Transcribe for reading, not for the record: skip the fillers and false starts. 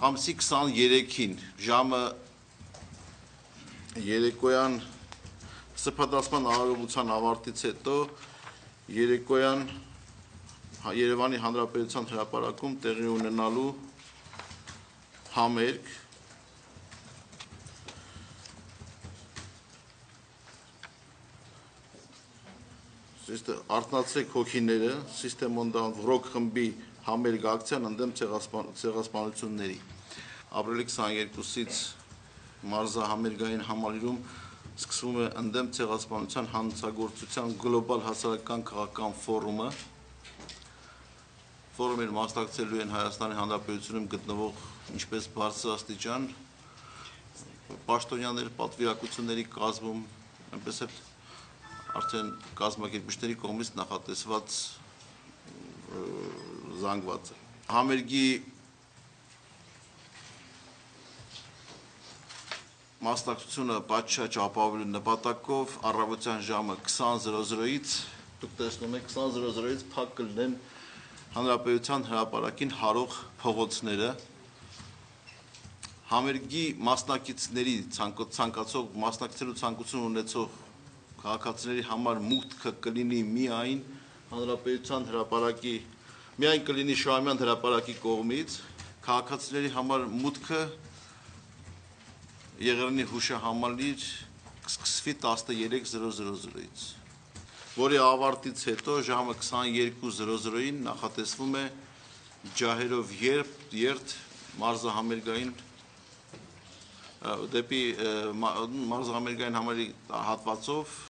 ամսի 23-ին ժամը երեկոյան սփռատման արարողության ավարտից հետո երեկոյան Երևանի Հանրապետության հրապարակում տեղի ունենալու համերգ Արթնացրեք հոգիները Սիստեմոնդան ռոք խմբի համերգ ակցիան ընդդեմ ցեղասպանությունների ապրիլի 22-ից մարզահամերգային համալիրում սկսվում է ընդդեմ ցեղասպանության հանցագործության գլոբալ հասարակական քաղաքական ֆորումը ֆորումին մասնակցելու են Հայաստանի Հանրապետությունում գտնվող ինչպես բարձրաստիճան պաշտոնյաներ պատվիրակությունների կազմում այնպես էլ արդեն կազմակերպիչների կողմից նախատեսված զանգված է համերգի մասնակցությունը պատշաճ ապավելու նպատակով առավոտյան ժամը 20:00-ից դուք տեսնում եք 20:00-ից փակ կլինեն Հանրապետության հրապարակին հարող փողոցները համերգի մասնակիցների ցանկացող մասնակցելու ցանկություն ունեցող քաղաքացիների համար մուտքը կլինի միայն Հանրապետության հրապարակի միայն կլինի Շահումյան հրապարակի կողմից քաղաքացիների համար մուտքը Եղեռնի հուշահամալիր կսկսվի 13:00-ից որի ավարտից հետո ժամը 22:00-ին նախատեսվում է ջահերով երթ մարզահամերգային դեպի մարզահամերգային համալիրի հատվածով